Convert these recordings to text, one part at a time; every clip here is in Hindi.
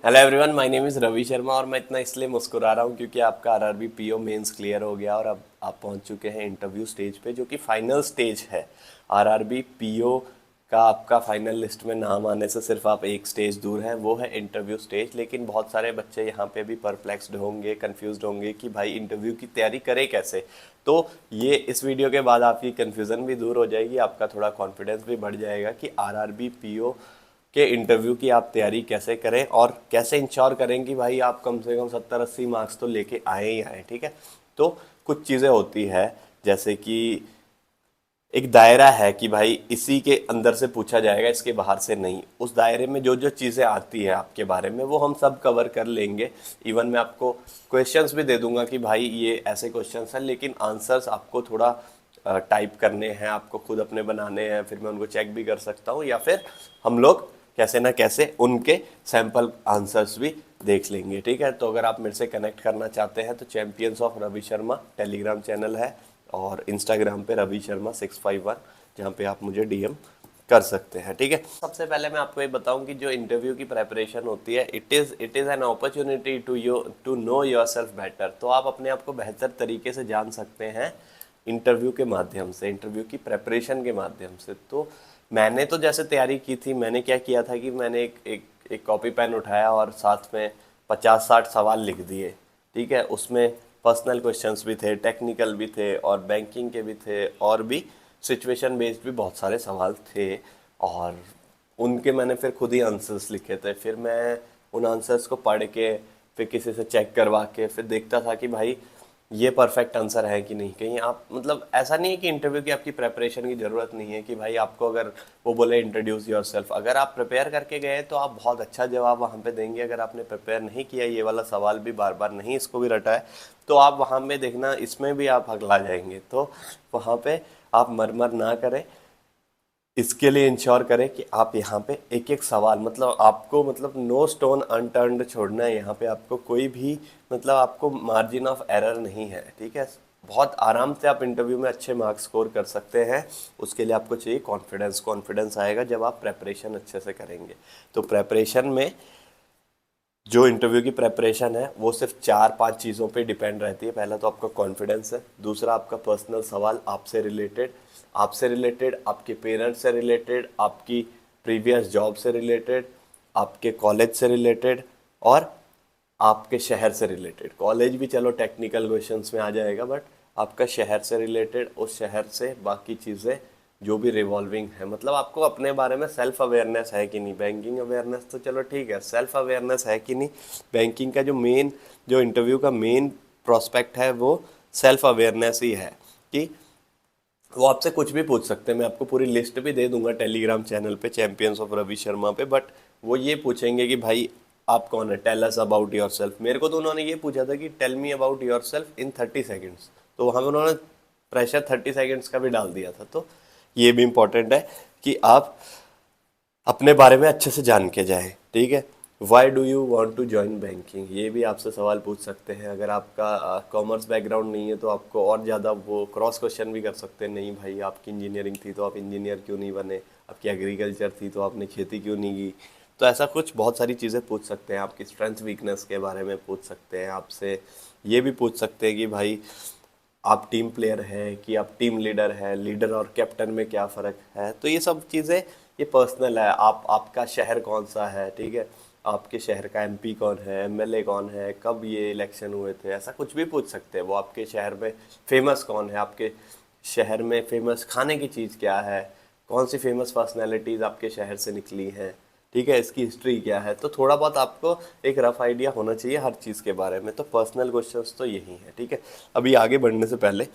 Hello everyone, my name is Ravi Sharma और मैं इतना इसलिए मुस्कुरा रहा हूँ क्योंकि आपका आरआरबी पीओ मेंस क्लियर हो गया और अब आप पहुँच चुके हैं इंटरव्यू स्टेज पे, जो कि फाइनल स्टेज है। आरआरबी पीओ का आपका फाइनल लिस्ट में नाम आने से सिर्फ आप एक स्टेज दूर हैं, वो है इंटरव्यू स्टेज। लेकिन बहुत सारे बच्चे यहाँ पे भी परप्लेक्स्ड होंगे, कंफ्यूज्ड होंगे कि भाई इंटरव्यू की तैयारी करें कैसे। तो ये इस वीडियो के बाद आपकी कन्फ्यूज़न भी दूर हो जाएगी, आपका थोड़ा कॉन्फिडेंस भी बढ़ जाएगा कि आरआरबी पीओ के इंटरव्यू की आप तैयारी कैसे करें और कैसे इंश्योर करें कि भाई आप कम से कम 70-80 मार्क्स तो लेके आए ही आए। ठीक है, तो कुछ चीज़ें होती है, जैसे कि एक दायरा है कि भाई इसी के अंदर से पूछा जाएगा, इसके बाहर से नहीं। उस दायरे में जो जो चीज़ें आती है आपके बारे में वो हम सब कवर कर लेंगे। इवन मैं आपको क्वेश्चंस भी दे दूंगा कि भाई ये ऐसे क्वेश्चंस हैं, लेकिन आंसर्स आपको थोड़ा टाइप करने हैं, आपको खुद अपने बनाने हैं, फिर मैं उनको चेक भी कर सकता हूँ, या फिर हम लोग कैसे ना कैसे उनके सैंपल आंसर्स भी देख लेंगे। ठीक है, तो अगर आप मेरे से कनेक्ट करना चाहते हैं तो champions of Ravi Sharma Telegram channel है और इंस्टाग्राम पे रवि शर्मा 651, जहाँ पे आप मुझे डीएम कर सकते हैं। ठीक है, सबसे पहले मैं आपको ये बताऊं कि जो इंटरव्यू की प्रेपरेशन होती है, it is an opportunity to know yourself better. तो आप अपने आप को बेहतर तरीके से जान सकते हैं इंटरव्यू के माध्यम से, इंटरव्यू की प्रेपरेशन के माध्यम से। तो मैंने तो जैसे तैयारी की थी, मैंने क्या किया था कि मैंने एक कॉपी पेन उठाया और साथ में 50-60 सवाल लिख दिए। ठीक है, उसमें पर्सनल क्वेश्चंस भी थे, टेक्निकल भी थे और बैंकिंग के भी थे, और भी सिचुएशन बेस्ड भी बहुत सारे सवाल थे। और उनके मैंने फिर खुद ही आंसर्स लिखे थे। फिर मैं उन आंसर्स को पढ़ के फिर किसी से चेक करवा के फिर देखता था कि भाई ये परफेक्ट आंसर है कि नहीं। कहीं आप मतलब ऐसा नहीं है कि इंटरव्यू की आपकी प्रेपरेशन की ज़रूरत नहीं है कि भाई आपको अगर वो बोले इंट्रोड्यूस योरसेल्फ, अगर आप प्रिपेयर करके गए तो आप बहुत अच्छा जवाब वहाँ पे देंगे। अगर आपने प्रिपेयर नहीं किया, ये वाला सवाल भी बार बार नहीं इसको भी रटा है, तो आप वहाँ पे देखना इसमें भी आप हकला जाएंगे। तो वहाँ पे आप मरमर ना करें, इसके लिए इंश्योर करें कि आप यहाँ पे एक एक सवाल, मतलब आपको मतलब नो स्टोन अनटर्न्ड छोड़ना है। यहाँ पे आपको कोई भी मतलब आपको मार्जिन ऑफ एरर नहीं है। ठीक है, बहुत आराम से आप इंटरव्यू में अच्छे मार्क्स स्कोर कर सकते हैं। उसके लिए आपको चाहिए कॉन्फिडेंस। कॉन्फिडेंस आएगा जब आप प्रेपरेशन अच्छे से करेंगे। तो प्रेपरेशन में जो इंटरव्यू की प्रेपरेशन है वो सिर्फ 4-5 चीज़ों पे डिपेंड रहती है। पहला तो आपका कॉन्फिडेंस है, दूसरा आपका पर्सनल सवाल आपसे रिलेटेड, आपके पेरेंट्स से रिलेटेड, आपकी प्रीवियस जॉब से रिलेटेड, आपके कॉलेज से रिलेटेड और आपके शहर से रिलेटेड। कॉलेज भी चलो टेक्निकल क्वेश्चंस में आ जाएगा, बट आपका शहर से रिलेटेड, उस शहर से बाकी चीज़ें जो भी रिवॉल्विंग है, मतलब आपको अपने बारे में सेल्फ अवेयरनेस है कि नहीं। बैंकिंग अवेयरनेस तो चलो ठीक है, सेल्फ अवेयरनेस है कि नहीं। बैंकिंग का जो इंटरव्यू का मेन प्रोस्पेक्ट है वो सेल्फ अवेयरनेस ही है कि वो आपसे कुछ भी पूछ सकते हैं। मैं आपको पूरी लिस्ट भी दे दूंगा टेलीग्राम चैनल पे चैंपियंस ऑफ रवि शर्मा पे, बट वो ये पूछेंगे कि भाई आप कौन है, tell us about yourself. मेरे को तो उन्होंने ये पूछा था कि tell me about yourself in 30 seconds, तो वहाँ पे उन्होंने प्रेशर 30 सेकेंड्स का भी डाल दिया था। तो ये भी इंपॉर्टेंट है कि आप अपने बारे में अच्छे से जान के जाएं। ठीक है, why do you want to join banking, ये भी आपसे सवाल पूछ सकते हैं। अगर आपका कॉमर्स बैकग्राउंड नहीं है तो आपको और ज़्यादा वो क्रॉस क्वेश्चन भी कर सकते हैं। नहीं भाई, आपकी इंजीनियरिंग थी तो आप इंजीनियर क्यों नहीं बने, आपकी एग्रीकल्चर थी तो आपने खेती क्यों नहीं की। तो ऐसा कुछ बहुत सारी चीज़ें पूछ सकते हैं। आपकी स्ट्रेंथ वीकनेस के बारे में पूछ सकते हैं आपसे। ये भी पूछ सकते हैं कि भाई आप टीम प्लेयर है कि आप टीम लीडर है, लीडर और कैप्टन में क्या फ़र्क है। तो ये सब चीज़ें ये पर्सनल है। आपका शहर कौन सा है, ठीक है, आपके शहर का एमपी कौन है, एमएलए कौन है, कब ये इलेक्शन हुए थे, ऐसा कुछ भी पूछ सकते हैं। वो आपके शहर में फेमस कौन है, आपके शहर में फेमस खाने की चीज़ क्या है, कौन सी फेमस पर्सनैलिटीज़ आपके शहर से निकली हैं। ठीक है, इसकी हिस्ट्री क्या है। तो थोड़ा बहुत आपको एक रफ आइडिया होना चाहिए हर चीज़ के बारे में। तो पर्सनल क्वेश्चंस तो यही है। ठीक है, अभी आगे बढ़ने से पहले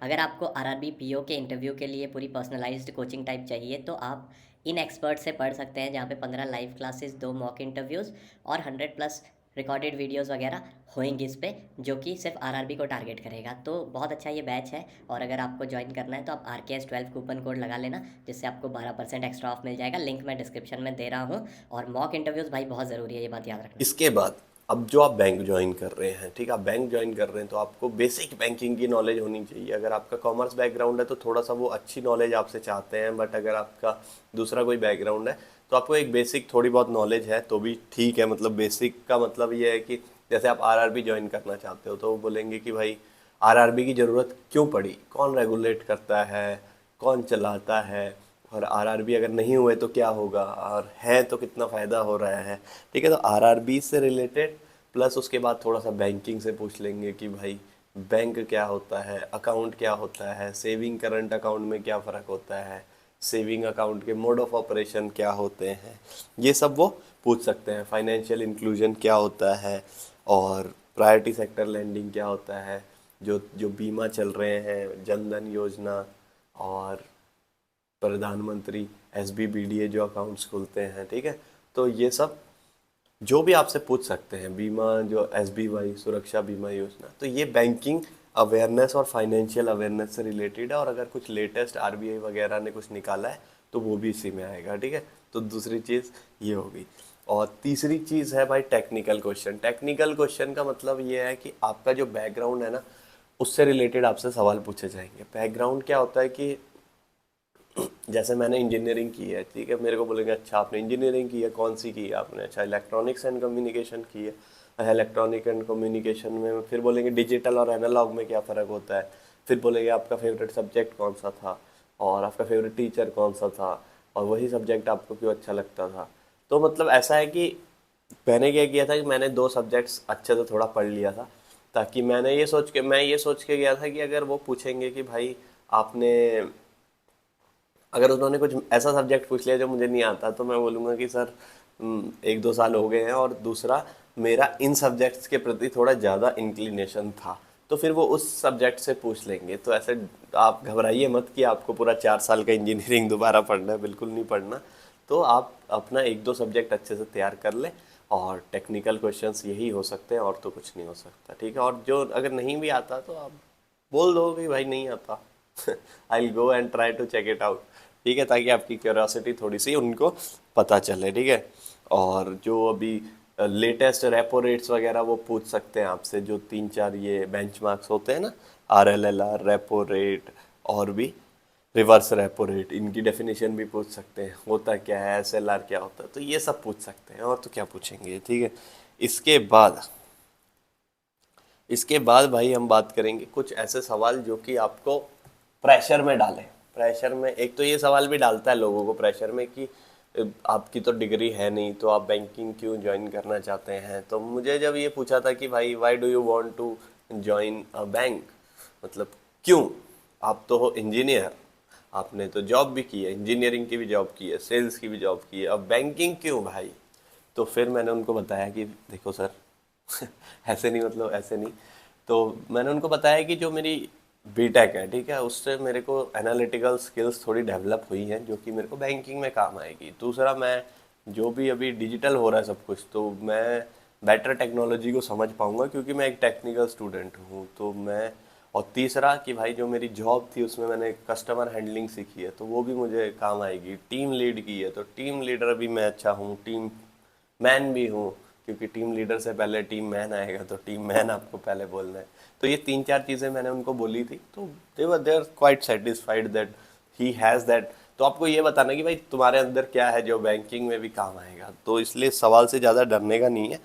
अगर आपको आरआरबी पीओ के इंटरव्यू के लिए पूरी पर्सनलाइज्ड कोचिंग टाइप चाहिए तो आप इन एक्सपर्ट से पढ़ सकते हैं, जहाँ पे 15 लाइव क्लासेस, 2 मॉक इंटरव्यूज़ और 100 प्लस रिकॉर्डेड वीडियोस वगैरह होंगी इस पे, जो कि सिर्फ आरआरबी को टारगेट करेगा। तो बहुत अच्छा ये बैच है, और अगर आपको ज्वाइन करना है तो आप RKS12 कूपन कोड लगा लेना, जिससे आपको 12% एक्स्ट्रा ऑफ मिल जाएगा। लिंक मैं डिस्क्रिप्शन में दे रहा हूँ। और मॉक इंटरव्यूज़ भाई बहुत ज़रूरी है, ये बात याद रखना। इसके बाद अब जो आप बैंक ज्वाइन कर रहे हैं, ठीक है, आप बैंक ज्वाइन कर रहे हैं तो आपको बेसिक बैंकिंग की नॉलेज होनी चाहिए। अगर आपका कॉमर्स बैकग्राउंड है तो थोड़ा सा वो अच्छी नॉलेज आपसे चाहते हैं, बट अगर आपका दूसरा कोई बैकग्राउंड है तो आपको एक बेसिक थोड़ी बहुत नॉलेज है तो भी ठीक है। मतलब बेसिक का मतलब ये है कि जैसे आप आरआरबी ज्वाइन करना चाहते हो तो वो बोलेंगे कि भाई आरआरबी की ज़रूरत क्यों पड़ी, कौन रेगुलेट करता है, कौन चलाता है, और आरआरबी अगर नहीं हुए तो क्या होगा, और है तो कितना फ़ायदा हो रहा है। ठीक है, तो आरआरबी से रिलेटेड प्लस उसके बाद थोड़ा सा बैंकिंग से पूछ लेंगे कि भाई बैंक क्या होता है, अकाउंट क्या होता है, सेविंग करंट अकाउंट में क्या फ़र्क होता है, सेविंग अकाउंट के मोड ऑफ ऑपरेशन क्या होते हैं, ये सब वो पूछ सकते हैं। फाइनेंशियल इंक्लूजन क्या होता है, और प्रायोरिटी सेक्टर लेंडिंग क्या होता है, जो जो बीमा चल रहे हैं, जनधन योजना और प्रधानमंत्री एसबीबीडीए जो अकाउंट्स खुलते हैं। ठीक है, तो ये सब जो भी आपसे पूछ सकते हैं, बीमा जो एसबीवाई सुरक्षा बीमा योजना, तो ये बैंकिंग अवेयरनेस और फाइनेंशियल अवेयरनेस से रिलेटेड है। और अगर कुछ लेटेस्ट आरबीआई वगैरह ने कुछ निकाला है तो वो भी इसी में आएगा। ठीक है, तो दूसरी चीज़ ये होगी। और तीसरी चीज़ है भाई टेक्निकल क्वेश्चन। टेक्निकल क्वेश्चन का मतलब ये है कि आपका जो बैकग्राउंड है ना, उससे रिलेटेड आपसे सवाल पूछे जाएंगे। बैकग्राउंड क्या होता है कि जैसे मैंने इंजीनियरिंग की है, ठीक है, मेरे को बोलेंगे अच्छा आपने इंजीनियरिंग की है, कौन सी की है आपने, अच्छा इलेक्ट्रॉनिक्स एंड कम्युनिकेशन की है। अच्छा इलेक्ट्रॉनिक एंड कम्युनिकेशन में फिर बोलेंगे डिजिटल और एनालॉग में क्या फ़र्क होता है, फिर बोलेंगे आपका फेवरेट सब्जेक्ट कौन सा था, और आपका फेवरेट टीचर कौन सा था, और वही सब्जेक्ट आपको क्यों अच्छा लगता था। तो मतलब ऐसा है कि मैंने क्या किया था कि मैंने 2 सब्जेक्ट्स अच्छे से थोड़ा पढ़ लिया था, ताकि मैं ये सोच के गया था कि अगर वो पूछेंगे कि भाई आपने, अगर उन्होंने कुछ ऐसा सब्जेक्ट पूछ लिया जो मुझे नहीं आता, तो मैं बोलूँगा कि सर 1-2 साल हो गए हैं, और दूसरा मेरा इन सब्जेक्ट्स के प्रति थोड़ा ज़्यादा इंक्लिनेशन था, तो फिर वो उस सब्जेक्ट से पूछ लेंगे। तो ऐसे आप घबराइए मत कि आपको पूरा 4 साल का इंजीनियरिंग दोबारा पढ़ना है, बिल्कुल नहीं पढ़ना। तो आप अपना 1-2 सब्जेक्ट अच्छे से तैयार कर लें, और टेक्निकल क्वेश्चंस यही हो सकते हैं, और तो कुछ नहीं हो सकता। ठीक है, और जो अगर नहीं भी आता तो आप बोल दो कि भाई नहीं आता, I will go and try to check it out. ठीक है, ताकि आपकी क्यूरियोसिटी थोड़ी सी उनको पता चले। ठीक है, और जो अभी लेटेस्ट रेपो रेट्स वगैरह वो पूछ सकते हैं आपसे, जो 3-4 ये बेंचमार्क्स होते हैं ना, RLLR, रेपो रेट, और भी रिवर्स रेपो रेट, इनकी डेफिनेशन भी पूछ सकते हैं, होता क्या है, SLR क्या होता है, तो ये सब पूछ सकते हैं, और तो क्या पूछेंगे। ठीक है, इसके बाद इसके बाद भाई हम बात करेंगे कुछ ऐसे सवाल जो कि आपको प्रेशर में डालें। प्रेशर में एक तो ये सवाल भी डालता है लोगों को प्रेशर में कि आपकी तो डिग्री है नहीं, तो आप बैंकिंग क्यों ज्वाइन करना चाहते हैं। तो मुझे जब ये पूछा था कि भाई why do you want to join a bank, मतलब क्यों, आप तो हो इंजीनियर, आपने तो जॉब भी की है, इंजीनियरिंग की भी जॉब की है, सेल्स की भी जॉब की है, अब बैंकिंग क्यों भाई। तो फिर मैंने उनको बताया कि देखो सर ऐसे नहीं, मतलब ऐसे नहीं। तो मैंने उनको बताया कि जो मेरी बीटेक है, ठीक है, उससे मेरे को एनालिटिकल स्किल्स थोड़ी डेवलप हुई हैं, जो कि मेरे को बैंकिंग में काम आएगी। दूसरा, मैं जो भी अभी डिजिटल हो रहा है सब कुछ, तो मैं बेटर टेक्नोलॉजी को समझ पाऊंगा, क्योंकि मैं एक टेक्निकल स्टूडेंट हूँ। तो मैं, और तीसरा कि भाई जो मेरी जॉब थी उसमें मैंने कस्टमर हैंडलिंग सीखी है, तो वो भी मुझे काम आएगी। टीम लीड की है, तो टीम लीडर भी मैं अच्छा हूँ, टीम मैन भी हूँ, क्योंकि टीम लीडर से पहले टीम मैन आएगा, तो टीम मैन आपको पहले बोलना है। तो ये 3-4 चीज़ें मैंने उनको बोली थी, तो they are quite satisfied that he has that. तो आपको ये बताना कि भाई तुम्हारे अंदर क्या है जो बैंकिंग में भी काम आएगा। तो इसलिए सवाल से ज़्यादा डरने का नहीं है,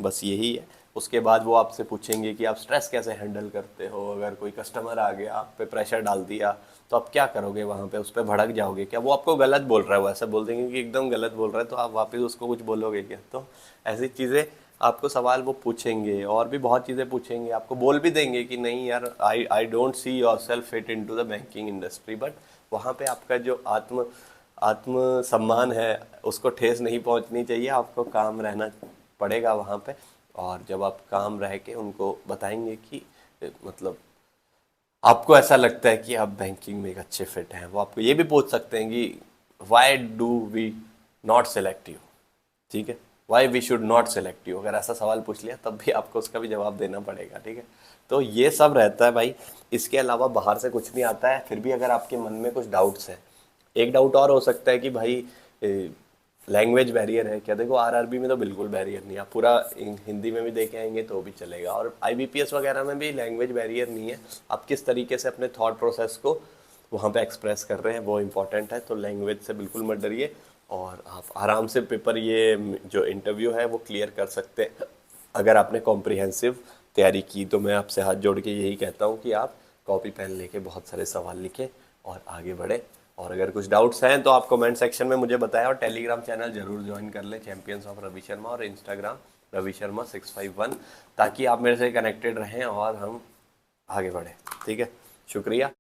बस यही है। उसके बाद वो आपसे पूछेंगे कि आप स्ट्रेस कैसे हैंडल करते हो, अगर कोई कस्टमर आ गया, आप पे प्रेशर डाल दिया, तो आप क्या करोगे वहाँ पे, उस पर भड़क जाओगे क्या, वो आपको गलत बोल रहा है, वो ऐसा बोल देंगे कि एकदम गलत बोल रहा है, तो आप वापस उसको कुछ बोलोगे क्या। तो ऐसी चीज़ें आपको सवाल वो पूछेंगे, और भी बहुत चीज़ें पूछेंगे, आपको बोल भी देंगे कि नहीं यार, I don't see yourself fit into the banking industry, but वहाँ पे आपका जो आत्म आत्म सम्मान है उसको ठेस नहीं पहुँचनी चाहिए, आपको काम रहना पड़ेगा वहाँ पे। और जब आप काम रह के उनको बताएंगे कि मतलब आपको ऐसा लगता है कि आप बैंकिंग में एक अच्छे फिट हैं, वो आपको ये भी पूछ सकते हैं कि why do we not select you. ठीक है, why we should not select you, अगर ऐसा सवाल पूछ लिया तब भी आपको उसका भी जवाब देना पड़ेगा। ठीक है, तो ये सब रहता है भाई, इसके अलावा बाहर से कुछ नहीं आता है। फिर भी अगर आपके मन में कुछ डाउट्स हैं, एक डाउट और हो सकता है कि भाई लैंग्वेज बैरियर है क्या। देखो आरआरबी में तो बिल्कुल बैरियर नहीं है, आप पूरा हिंदी में भी देख के आएंगे तो भी चलेगा, और आईबीपीएस वगैरह में भी लैंग्वेज बैरियर नहीं है। आप किस तरीके से अपने थॉट प्रोसेस को वहाँ पे एक्सप्रेस कर रहे हैं वो इंपॉर्टेंट है, तो लैंग्वेज से बिल्कुल मत डरिए। और आप आराम से पेपर ये जो इंटरव्यू है वो क्लियर कर सकते हैं अगर आपने कॉम्प्रिहेंसिव तैयारी की। तो मैं आपसे हाथ जोड़ के यही कहता हूँ कि आप कॉपी पेन लेके बहुत सारे सवाल लिखें और आगे बढ़े। और अगर कुछ डाउट्स हैं तो आप कमेंट सेक्शन में मुझे बताएं, और टेलीग्राम चैनल जरूर ज्वाइन कर लें, चैंपियंस ऑफ रवि शर्मा, और इंस्टाग्राम रवि शर्मा 651, ताकि आप मेरे से कनेक्टेड रहें और हम आगे बढ़ें। ठीक है, शुक्रिया।